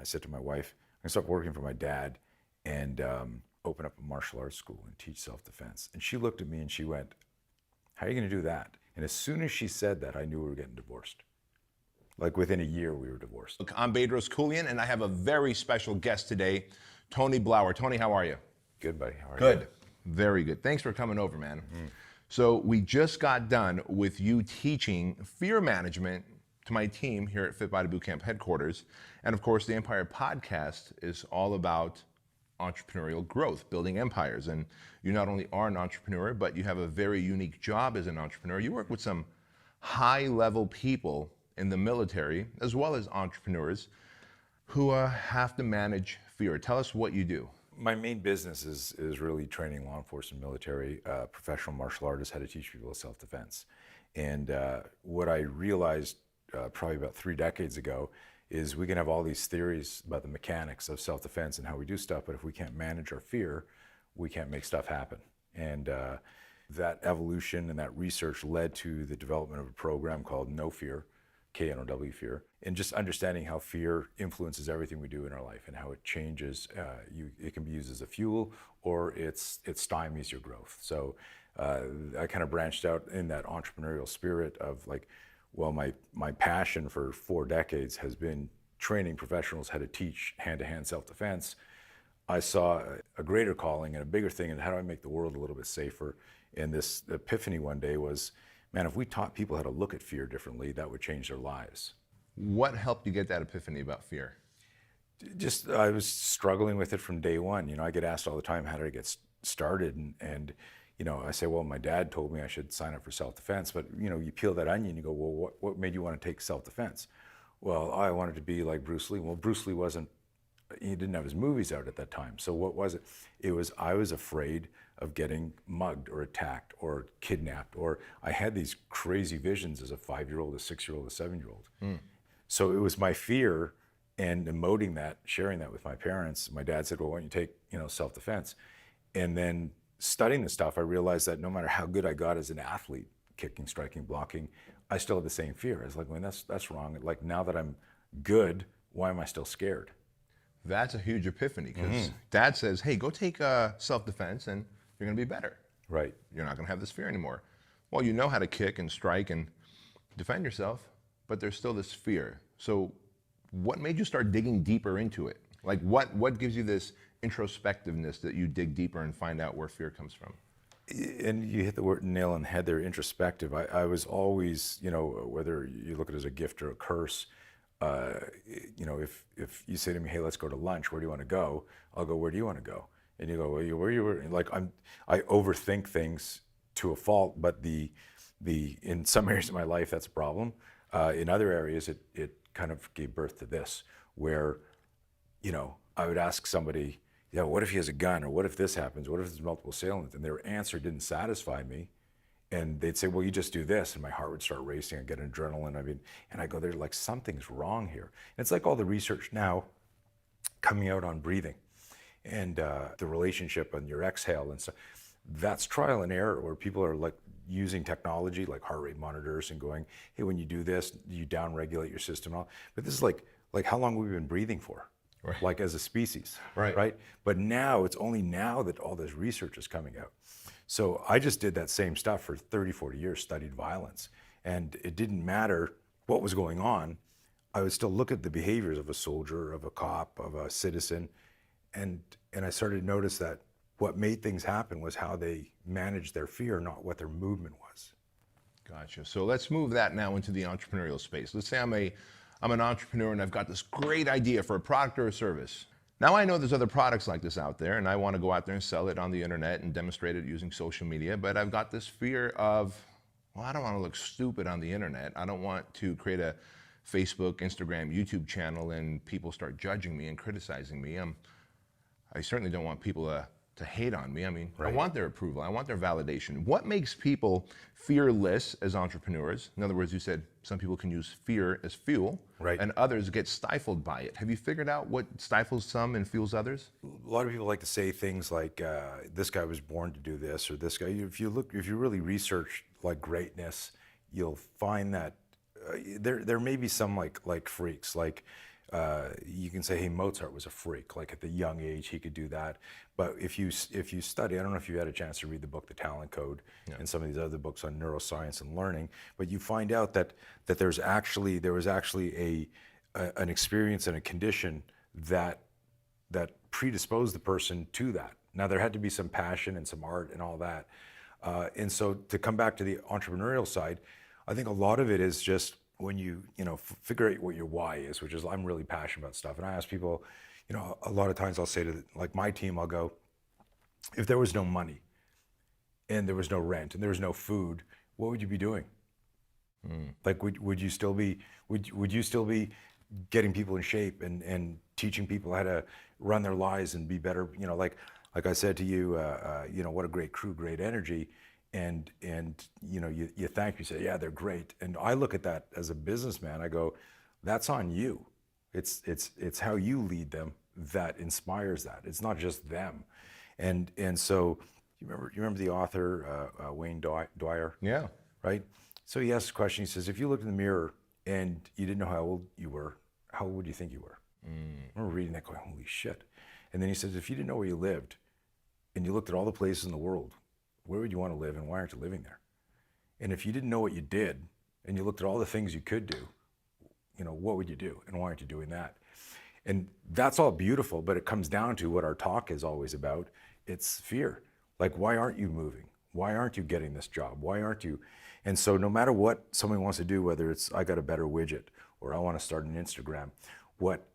I said to my wife, I'm gonna start working for my dad and open up a martial arts school and teach self-defense. And she looked at me and she went, how are you gonna do that? And as soon as she said that, I knew we were getting divorced. Like within a year, we were divorced. Look, I'm Bedros Keuilian, and I have a very special guest today, Tony Blauer. Tony, how are you? Good, buddy. How are you? Good. Very good. Thanks for coming over, man. So we just got done with you teaching fear management to my team here at Fit Body Bootcamp headquarters. And of course, the Empire podcast is all about entrepreneurial growth, building empires. And you not only are an entrepreneur, but you have a very unique job as an entrepreneur. You work with some high-level people in the military, as well as entrepreneurs who have to manage fear. Tell us what you do. My main business is really training law enforcement, military, professional martial artists how to teach people self-defense. And what I realized probably about 3 decades ago is we can have all these theories about the mechanics of self-defense and how we do stuff, but if we can't manage our fear, we can't make stuff happen. And that evolution and that research led to the development of a program called No Fear, KNOW fear, and just understanding how fear influences everything we do in our life and how it changes. It can be used as a fuel, or it stymies your growth. So I kind of branched out in that entrepreneurial spirit of like, well, my passion for 4 decades has been training professionals how to teach hand-to-hand self-defense. I saw a greater calling and a bigger thing, and how do I make the world a little bit safer? And this epiphany one day was, man, if we taught people how to look at fear differently, that would change their lives. What helped you get that epiphany about fear? Just, I was struggling with it from day one. You know, I get asked all the time, how did I get started? And you know, I say, well, my dad told me I should sign up for self-defense, but you know, you peel that onion, you go, well, what made you want to take self-defense? Well, I wanted to be like Bruce Lee. Well, Bruce Lee he didn't have his movies out at that time. So what was it? It was, I was afraid of getting mugged or attacked or kidnapped, or I had these crazy visions as a 5-year-old, a 6-year-old, a 7-year-old. So it was my fear and emoting that, sharing that with my parents. My dad said, well, why don't you take, you know, self-defense? And then studying the stuff, I realized that no matter how good I got as an athlete, kicking, striking, blocking, I still had the same fear. I was like, man, that's wrong. Like, now that I'm good, why am I still scared? That's a huge epiphany, because Dad says, hey, go take self-defense and you're gonna be better. Right. You're not gonna have this fear anymore. Well, you know how to kick and strike and defend yourself, but there's still this fear. So what made you start digging deeper into it? Like what gives you this introspectiveness that you dig deeper and find out where fear comes from? And you hit the nail on the head there, introspective. I was always, you know, whether you look at it as a gift or a curse, you know, if you say to me, hey, let's go to lunch, where do you want to go? I'll go, where do you want to go? And you go, well, where you were? Like, I overthink things to a fault, but in some areas of my life, that's a problem. In other areas, it kind of gave birth to this, where, you know, I would ask somebody, yeah, what if he has a gun? Or what if this happens? What if there's multiple assailants? And their answer didn't satisfy me. And they'd say, well, you just do this. And my heart would start racing. I'd get adrenaline. And I go, there's like, something's wrong here. And it's like all the research now coming out on breathing and the relationship on your exhale and stuff. That's trial and error, where people are like using technology like heart rate monitors and going, hey, when you do this, you down-regulate your system and all. But this is like how long we've been breathing for. Right. Like as a species, right? But now, it's only now that all this research is coming out. So I just did that same stuff for 30, 40 years, studied violence. And it didn't matter what was going on. I would still look at the behaviors of a soldier, of a cop, of a citizen. And I started to notice that what made things happen was how they managed their fear, not what their movement was. Gotcha. So let's move that now into the entrepreneurial space. Let's say I'm an entrepreneur and I've got this great idea for a product or a service. Now I know there's other products like this out there, and I want to go out there and sell it on the internet and demonstrate it using social media, but I've got this fear of, well, I don't want to look stupid on the internet. I don't want to create a Facebook, Instagram, YouTube channel and people start judging me and criticizing me. I certainly don't want people to hate on me. I mean, I want their approval. I want their validation. What makes people fearless as entrepreneurs? In other words, you said some people can use fear as fuel, and others get stifled by it. Have you figured out what stifles some and fuels others? A lot of people like to say things like, this guy was born to do this, or this guy. If you really research like greatness, you'll find that there may be some like freaks. Like You can say, hey, Mozart was a freak. Like at the young age, he could do that. But if you study, I don't know if you had a chance to read the book, The Talent Code, and some of these other books on neuroscience and learning, but you find out that there was actually an experience and a condition that predisposed the person to that. Now there had to be some passion and some art and all that. And so to come back to the entrepreneurial side, I think a lot of it is just when you figure out what your why is, which is I'm really passionate about stuff. And I ask people, a lot of times I'll say to like my team, I'll go, if there was no money and there was no rent and there was no food, what would you be doing? Like, would you still be getting people in shape and teaching people how to run their lives and be better? Like I said to you, what a great crew, great energy, and you thank me, say, yeah, they're great. And I look at that as a businessman. I go, that's on you. It's how you lead them that inspires that. It's not just them. And so you remember the author Wayne Dwyer? Yeah. Right? So he asked a question. He says, if you looked in the mirror and you didn't know how old you were, how old would you think you were? I remember reading that going, holy shit. And then he says, if you didn't know where you lived and you looked at all the places in the world, where would you want to live and why aren't you living there? And if you didn't know what you did and you looked at all the things you could do, what would you do and why aren't you doing that? And that's all beautiful, but it comes down to what our talk is always about. It's fear. Like, why aren't you moving? Why aren't you getting this job? Why aren't you? And so no matter what somebody wants to do, whether it's I got a better widget or I want to start an Instagram, what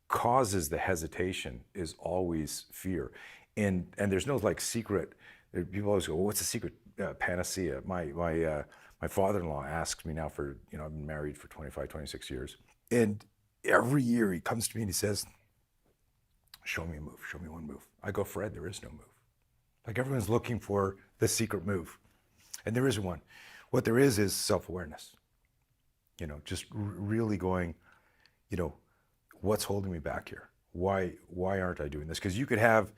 causes the hesitation is always fear. And there's no like secret. People always go, well, what's the secret panacea? My father-in-law asks me now for, I've been married for 25, 26 years. And every year he comes to me and he says, show me a move, show me one move. I go, Fred, there is no move. Like everyone's looking for the secret move. And there isn't one. What there is self-awareness. Just really going, what's holding me back here? Why aren't I doing this? Because you could have,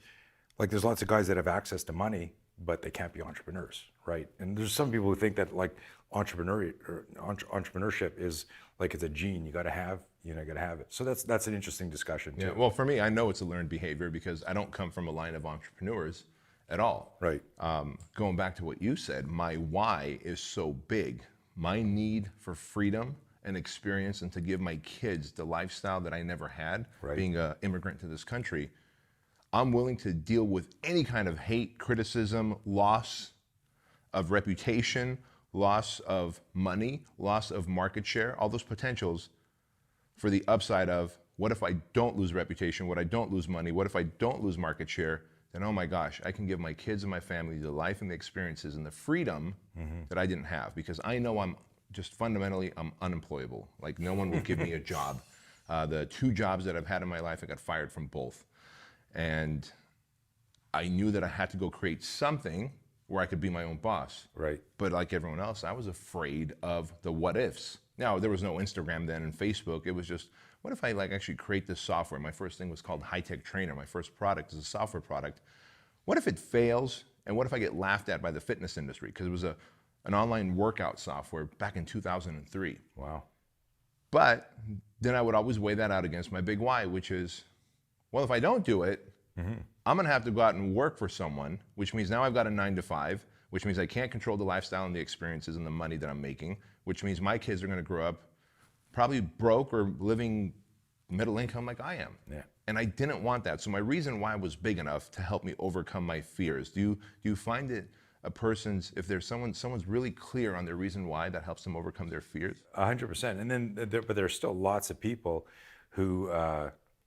like there's lots of guys that have access to money, but they can't be entrepreneurs, right? And there's some people who think that like entrepreneurship is like it's a gene you got to have it. So that's an interesting discussion too. Yeah. Well, for me, I know it's a learned behavior because I don't come from a line of entrepreneurs at all. Right. Going back to what you said, my why is so big. My need for freedom and experience and to give my kids the lifestyle that I never had, Right. being an immigrant to this country. I'm willing to deal with any kind of hate, criticism, loss of reputation, loss of money, loss of market share, all those potentials for the upside of what if I don't lose reputation, what I don't lose money, what if I don't lose market share, then oh my gosh, I can give my kids and my family the life and the experiences and the freedom that I didn't have because I know I'm unemployable. Like no one will give me a job. The 2 jobs that I've had in my life, I got fired from both. And I knew that I had to go create something where I could be my own boss. Right. But like everyone else, I was afraid of the what ifs. Now, there was no Instagram then and Facebook. It was just, what if I like actually create this software? My first thing was called High Tech Trainer. My first product is a software product. What if it fails? And what if I get laughed at by the fitness industry? Because it was an online workout software back in 2003. Wow. But then I would always weigh that out against my big why, which is, well, if I don't do it, I'm going to have to go out and work for someone, which means now I've got a 9 to 5, which means I can't control the lifestyle and the experiences and the money that I'm making, which means my kids are going to grow up probably broke or living middle income like I am. Yeah. And I didn't want that. So my reason why was big enough to help me overcome my fears. Do you find it if there's someone's really clear on their reason why, that helps them overcome their fears? 100%. And then, but there are still lots of people who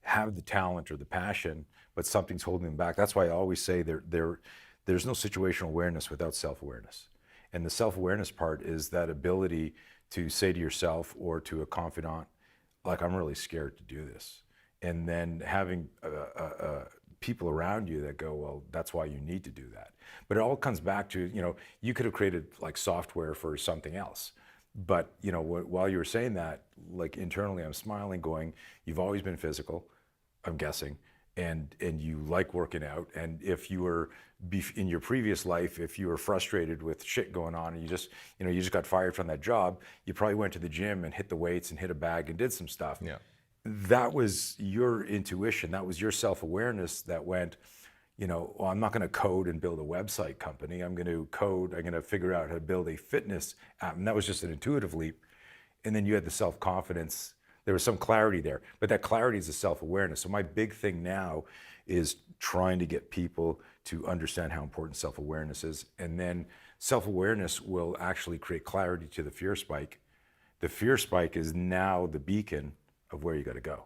have the talent or the passion, but something's holding them back. That's why I always say there's no situational awareness without self-awareness. And the self-awareness part is that ability to say to yourself or to a confidant, like, I'm really scared to do this. And then having people around you that go, well, that's why you need to do that. But it all comes back to, you could have created like software for something else. But, while you were saying that, like internally, I'm smiling going, you've always been physical, I'm guessing, and you like working out. And if you were in your previous life, if you were frustrated with shit going on and you just got fired from that job, you probably went to the gym and hit the weights and hit a bag and did some stuff. Yeah. that was your intuition. That was your self-awareness that went, well, I'm not going to code and build a website company. I'm going to figure out how to build a fitness app. And that was just an intuitive leap. And then you had the self-confidence. There was some clarity there, but that clarity is a self-awareness. So my big thing now is trying to get people to understand how important self-awareness is. And then self-awareness will actually create clarity to the fear spike. The fear spike is now the beacon of where you got to go.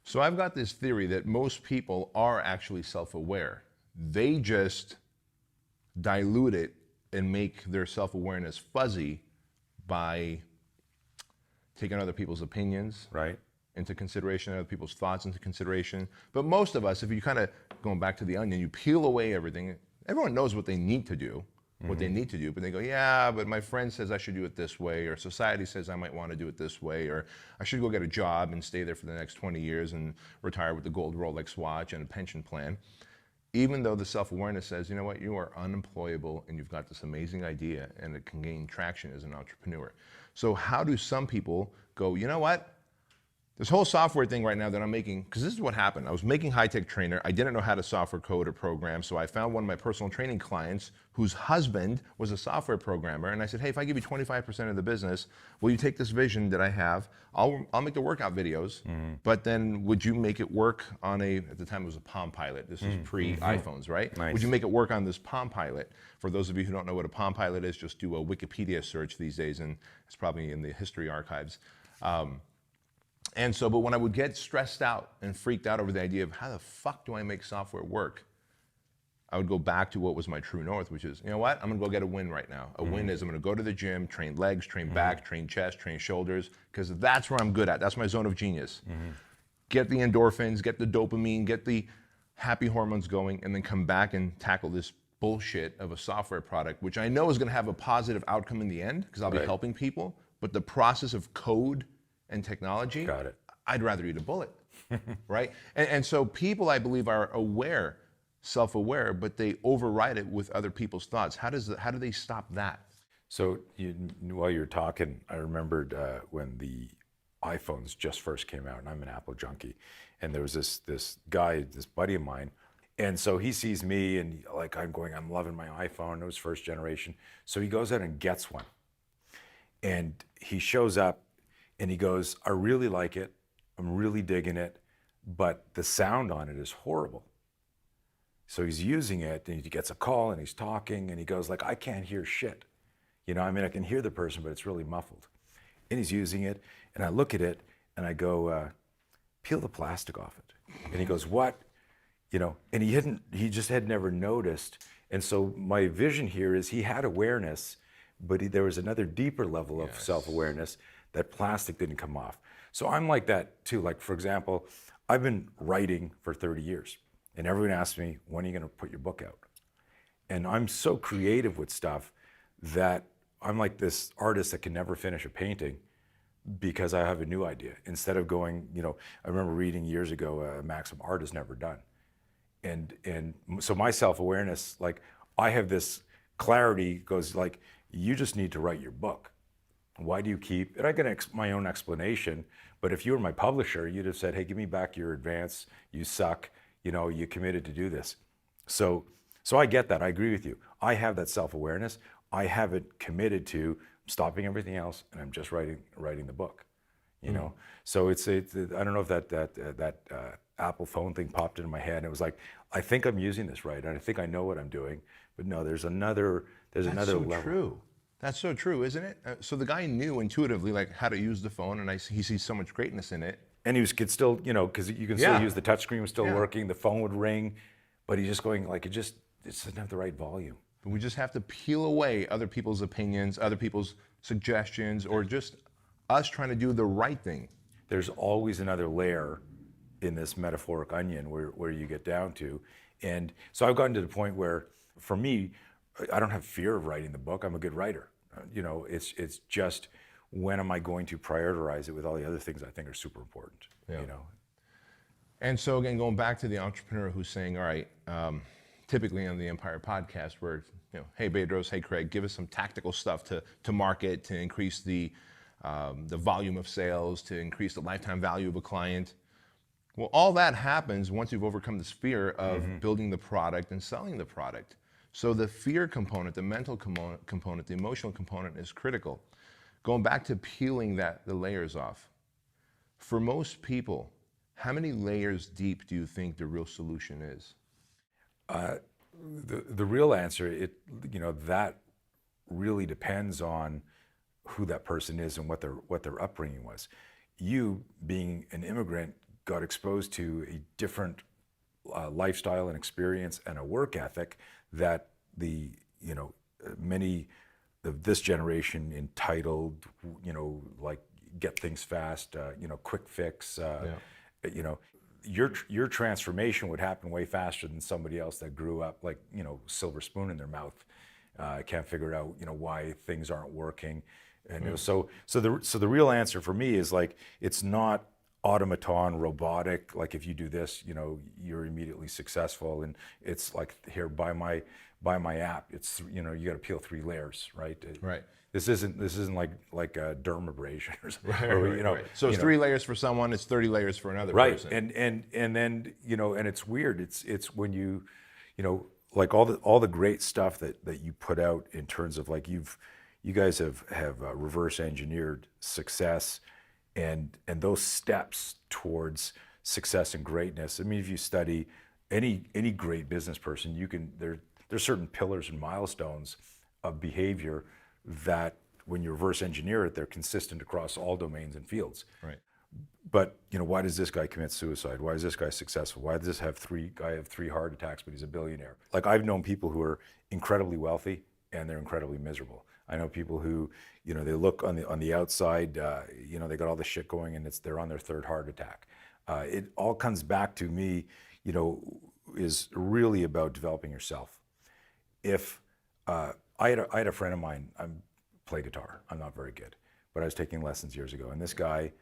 So I've got this theory that most people are actually self-aware. They just dilute it and make their self-awareness fuzzy by taking other people's opinions Right. into consideration, other people's thoughts into consideration. But most of us, if you kind of, going back to the onion, you peel away everything, everyone knows what they need to do, but they go, yeah, but my friend says I should do it this way, or society says I might want to do it this way, or I should go get a job and stay there for the next 20 years and retire with the gold Rolex watch and a pension plan. Even though the self-awareness says, you know what, you are unemployable and you've got this amazing idea and it can gain traction as an entrepreneur. So how do some people go, you know what? This whole software thing right now that I'm making, because this is what happened. I was making high-tech trainer. I didn't know how to software code or program, so I found one of my personal training clients whose husband was a software programmer, and I said, hey, if I give you 25% of the business, will you take this vision that I have? I'll make the workout videos, but then would you make it work on at the time it was a Palm Pilot. This is pre-iPhones, right? Nice. Would you make it work on this Palm Pilot? For those of you who don't know what a Palm Pilot is, just do a Wikipedia search these days, and it's probably in the history archives. And so, but when I would get stressed out and freaked out over the idea of how the fuck do I make software work, I would go back to what was my true north, which is, you know what, I'm gonna go get a win right now. A win is I'm gonna go to the gym, train legs, train back, train chest, train shoulders, because that's where I'm good at. That's my zone of genius. Get the endorphins, get the dopamine, get the happy hormones going, and then come back and tackle this bullshit of a software product, which I know is gonna have a positive outcome in the end, because I'll be helping people, but the process of code and technology, Got it. I'd rather eat a bullet, right? And so people, I believe, are aware, self-aware, but they override it with other people's thoughts. How do they stop that? So while you were talking, I remembered when the iPhones just first came out, and I'm an Apple junkie, and there was this guy, this buddy of mine, and so he sees me, and like I'm loving my iPhone. It was first generation, so he goes out and gets one, and he shows up. And he goes, I really like it. I'm really digging it, but the sound on it is horrible. So he's using it and he gets a call and he's talking and he goes like, I can't hear shit. I can hear the person, but it's really muffled. And he's using it and I look at it and I go, peel the plastic off it. And he goes, what? And he just had never noticed. And so my vision here is he had awareness, but there was another deeper level of self-awareness. That plastic didn't come off. So I'm like that too. Like, for example, I've been writing for 30 years and everyone asks me, when are you gonna put your book out? And I'm so creative with stuff that I'm like this artist that can never finish a painting because I have a new idea. Instead of going, I remember reading years ago, a maxim, art is never done. And so my self-awareness, like I have this clarity goes like, you just need to write your book. Why do you keep, and I get my own explanation, but if you were my publisher, you'd have said, hey, give me back your advance, you suck, you committed to do this. So I get that, I agree with you. I have that self-awareness. I haven't committed to stopping everything else and I'm just writing the book, So it's I don't know if that Apple phone thing popped into my head and it was like, I think I'm using this right and I think I know what I'm doing, but no, there's another level. True. That's so true, isn't it? So the guy knew intuitively like how to use the phone, and he sees so much greatness in it. And he could still, because you can still use the touchscreen was still working, the phone would ring, but he's just going like it doesn't have the right volume. But we just have to peel away other people's opinions, other people's suggestions, or just us trying to do the right thing. There's always another layer in this metaphoric onion where you get down to, and so I've gotten to the point where, for me, I don't have fear of writing the book. I'm a good writer. It's just when am I going to prioritize it with all the other things I think are super important. And so again, going back to the entrepreneur who's saying, all right, typically on the Empire podcast, where hey Bedros, hey Craig, give us some tactical stuff to market, to increase the the volume of sales, to increase the lifetime value of a client. Well, all that happens once you've overcome this fear of building the product and selling the product. So the fear component, the mental component, the emotional component is critical. Going back to peeling the layers off. For most people, how many layers deep do you think the real solution is? The real answer, that really depends on who that person is and what their upbringing was. You, being an immigrant, got exposed to a different lifestyle and experience and a work ethic that many of this generation entitled, like get things fast, quick fix, your transformation would happen way faster than somebody else that grew up like, silver spoon in their mouth, can't figure out, why things aren't working. And so the real answer for me is like, it's not automaton, robotic, like if you do this, you're immediately successful. And it's like, here, buy my app. It's, you got to peel 3 layers, right? Right. This isn't like a dermabrasion or something. Right. So it's 3 layers for someone, it's 30 layers for another person. And then, and it's weird. It's when you like all the great stuff that you put out in terms of like, you guys have reverse engineered success and those steps towards success and greatness. I mean, if you study any great business person, there's certain pillars and milestones of behavior that when you reverse engineer it, they're consistent across all domains and fields. Right. But why does this guy commit suicide? Why is this guy successful? Why does this guy have 3 heart attacks, but he's a billionaire? Like, I've known people who are incredibly wealthy and they're incredibly miserable. I know people who, they look on the outside, they got all this shit going and they're on their 3rd heart attack. It all comes back to me, is really about developing yourself. If I had a friend of mine, I play guitar. I'm not very good, but I was taking lessons years ago, and this guy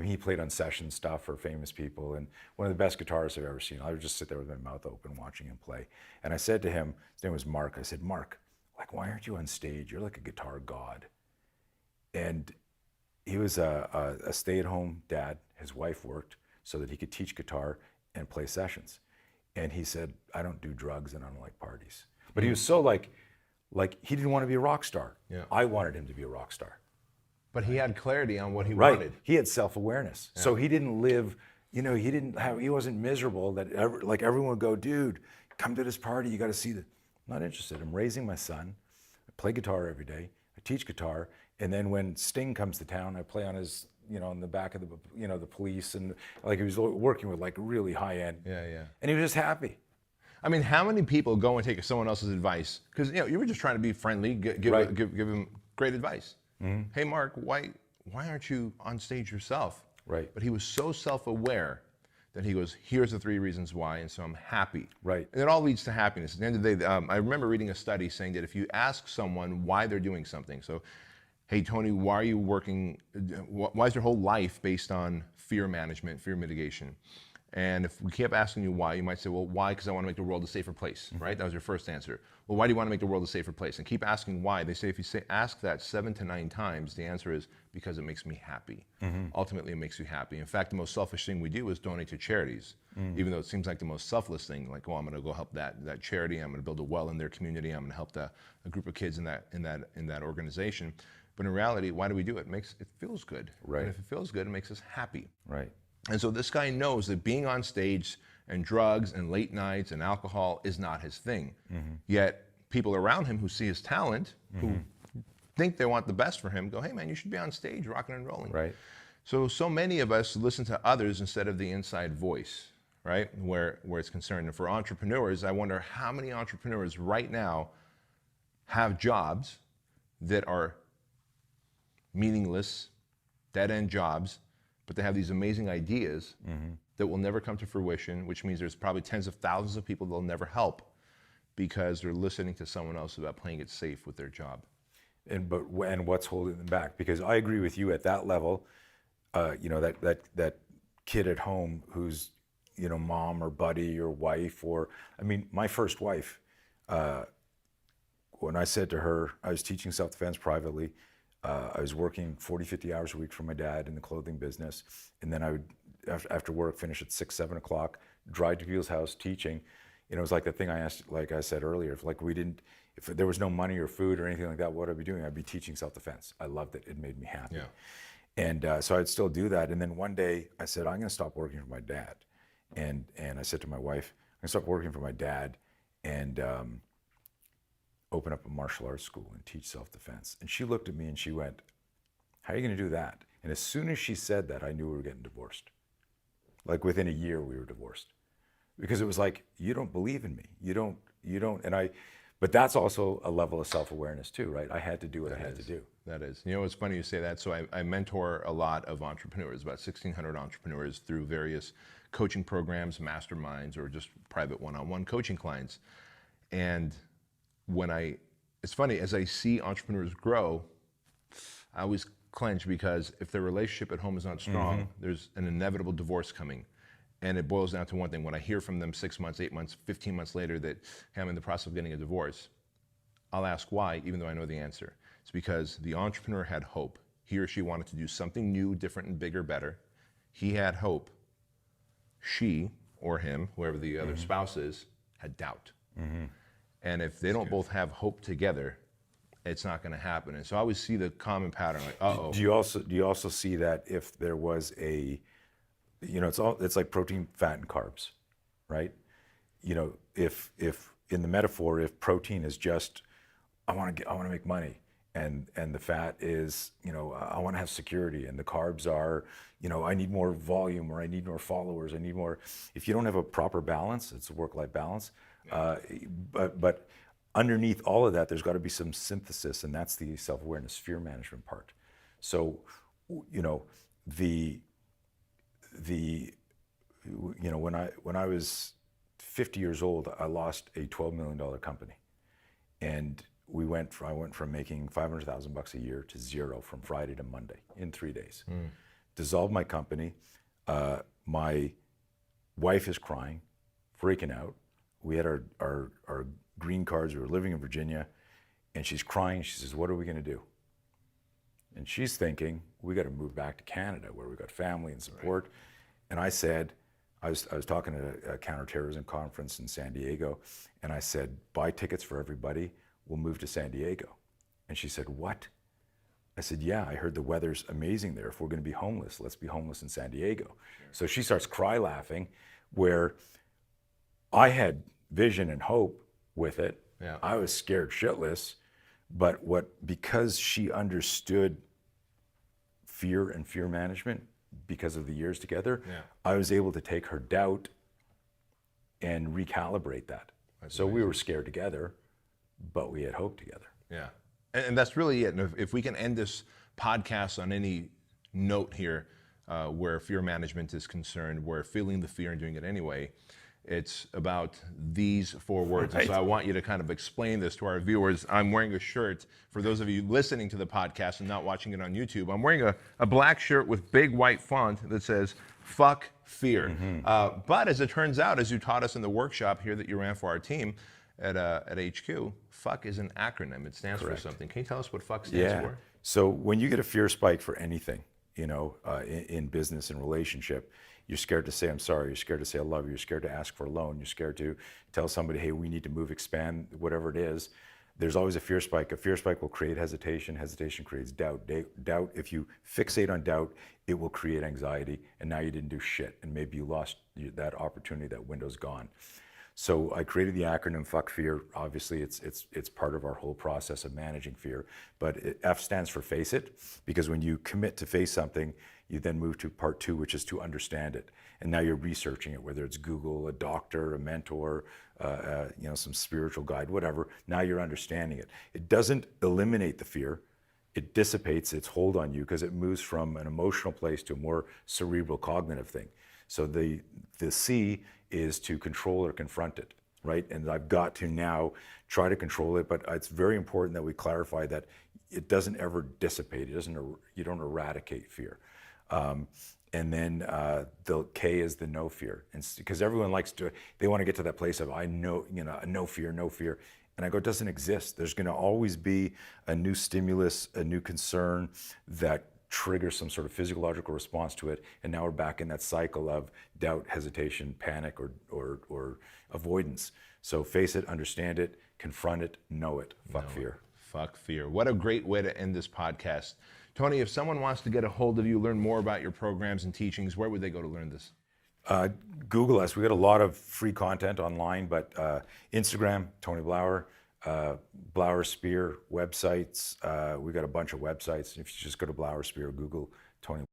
he played on session stuff for famous people, and one of the best guitarists I've ever seen. I would just sit there with my mouth open watching him play. And I said to him, his name was Mark, I said, Mark, like, why aren't you on stage? You're like a guitar god. And he was a stay-at-home dad. His wife worked so that he could teach guitar and play sessions. And he said, I don't do drugs and I don't like parties. But he was so like he didn't want to be a rock star. Yeah. I wanted him to be a rock star. But he had clarity on what he right. wanted. He had self-awareness. Yeah. So he didn't live, he wasn't miserable that everyone would go, dude, come to this party, you got to see that. I'm not interested. I'm raising my son. I play guitar every day. I teach guitar. And then when Sting comes to town, I play on his, in the back of the Police, and like he was working with like really high end. Yeah. And he was just happy. I mean, how many people go and take someone else's advice? Because you were just trying to be friendly, give him great advice. Mm-hmm. Hey, Mark, why aren't you on stage yourself? Right. But he was so self-aware that he goes, here's the 3 reasons why, and so I'm happy. Right. And it all leads to happiness. At the end of the day, I remember reading a study saying that if you ask someone why they're doing something, so, hey, Tony, why are you working, why is your whole life based on fear management, fear mitigation? And if we kept asking you why, you might say, well, why? Because I want to make the world a safer place, right? That was your first answer. Well, why do you want to make the world a safer place? And keep asking why. They say if you ask that 7 to 9 times, the answer is because it makes me happy. Mm-hmm. Ultimately, it makes you happy. In fact, the most selfish thing we do is donate to charities, even though it seems like the most selfless thing. Like, oh, I'm going to go help that charity. I'm going to build a well in their community. I'm going to help a group of kids in that organization. But in reality, why do we do it? It feels good. Right. And if it feels good, it makes us happy. Right. And so this guy knows that being on stage and drugs and late nights and alcohol is not his thing. Mm-hmm. Yet people around him who see his talent, mm-hmm. who think they want the best for him, go, hey man, you should be on stage rocking and rolling. Right. So many of us listen to others instead of the inside voice, right? Where it's concerned. And for entrepreneurs, I wonder how many entrepreneurs right now have jobs that are meaningless, dead-end jobs, but they have these amazing ideas mm-hmm. that will never come to fruition, which means there's probably tens of thousands of people they'll never help because they're listening to someone else about playing it safe with their job. And what's holding them back? Because I agree with you at that level. That kid at home who's mom or buddy or wife, or my first wife. When I said to her, I was teaching self-defense privately. I was working 40, 50 hours a week for my dad in the clothing business. And then I would, after work, finish at 6, 7 o'clock, drive to people's house teaching. You know, it was like the thing I asked, like I said earlier, if there was no money or food or anything like that, what I'd be doing? I'd be teaching self-defense. I loved it. It made me happy. Yeah. And so I'd still do that. And then one day I said, I'm going to stop working for my dad. And I said to my wife, I'm going to stop working for my dad and open up a martial arts school and teach self-defense. And she looked at me and she went, how are you going to do that? And as soon as she said that, I knew we were getting divorced. Like within a year, we were divorced. Because it was like, you don't believe in me. You don't, but that's also a level of self-awareness too, right? I had to do what I had to do. That is. You know, it's funny you say that. So I mentor a lot of entrepreneurs, about 1,600 entrepreneurs through various coaching programs, masterminds, or just private one-on-one coaching clients. And it's funny, as I see entrepreneurs grow, I always clench because if their relationship at home is not strong, there's an inevitable divorce coming. And it boils down to one thing. When I hear from them 6 months, 8 months, 15 months later that, hey, I'm in the process of getting a divorce, I'll ask why, even though I know the answer. It's because the entrepreneur had hope. He or she wanted to do something new, different, and bigger, better. He had hope. She, or him, whoever the other spouse is, had doubt. And if they don't both have hope together, it's not going to happen. And so I always see the common pattern, like, uh-oh. Do you also see that if there was it's like protein, fat, and carbs, right? You know, if in the metaphor, if protein is just, I want to make money, and the fat is, I want to have security, and the carbs are, I need more volume, or I need more followers, I need more. If you don't have a proper balance, it's a work-life balance. But underneath all of that, there's got to be some synthesis, and that's the self-awareness, fear management part. So, when I was 50 years old, I lost a $12 million company, and I went from making $500,000 a year to zero from Friday to Monday in 3 days. Dissolved my company. My wife is crying, freaking out. We had our green cards. We were living in Virginia, and she's crying. She says, "What are we going to do?" And she's thinking, we got to move back to Canada where we got family and support. Right. And I said, I was talking at a counterterrorism conference in San Diego, and I said, buy tickets for everybody. We'll move to San Diego. And she said, what? I said, yeah, I heard the weather's amazing there. If we're going to be homeless, let's be homeless in San Diego. Sure. So she starts cry laughing, where I had vision and hope with it. Yeah. I was scared shitless. But because she understood fear and fear management because of the years together, I was able to take her doubt and recalibrate that. So we were scared together, but we had hope together. Yeah, and that's really it. And if we can end this podcast on any note here where fear management is concerned, where feeling the fear and doing it anyway, it's about these 4 words. Right. And so I want you to kind of explain this to our viewers. I'm wearing a shirt, for those of you listening to the podcast and not watching it on YouTube, I'm wearing a black shirt with big white font that says, fuck fear. But as it turns out, as you taught us in the workshop here that you ran for our team at HQ, fuck is an acronym. It stands Correct. For something. Can you tell us what fuck stands for? So when you get a fear spike for anything, in business and relationship, you're scared to say, I'm sorry. You're scared to say, I love you. You're scared to ask for a loan. You're scared to tell somebody, hey, we need to move, expand, whatever it is. There's always a fear spike. A fear spike will create hesitation. Hesitation creates doubt. Doubt, if you fixate on doubt, it will create anxiety. And now you didn't do shit. And maybe you lost that opportunity, that window's gone. So I created the acronym Fuck Fear. Obviously, it's part of our whole process of managing fear. But F stands for face it, because when you commit to face something, you then move to part 2, which is to understand it. And now you're researching it, whether it's Google, a doctor, a mentor, some spiritual guide, whatever. Now you're understanding it. It doesn't eliminate the fear. It dissipates its hold on you, because it moves from an emotional place to a more cerebral cognitive thing. So the C is to control or confront it, right? And I've got to now try to control it, but it's very important that we clarify that it doesn't ever dissipate. You don't eradicate fear. And then the K is the no fear, and because everyone likes to, they want to get to that place of no fear, And I go, it doesn't exist. There's going to always be a new stimulus, a new concern that triggers some sort of physiological response to it. And now we're back in that cycle of doubt, hesitation, panic, or avoidance. So face it, understand it, confront it, know it. Fuck fear. Fuck fear. What a great way to end this podcast. Tony, if someone wants to get a hold of you, learn more about your programs and teachings, where would they go to learn this? Google us. We got a lot of free content online, but Instagram, Tony Blauer, Blauer Spear websites. We got a bunch of websites. If you just go to Blauer Spear, Google Tony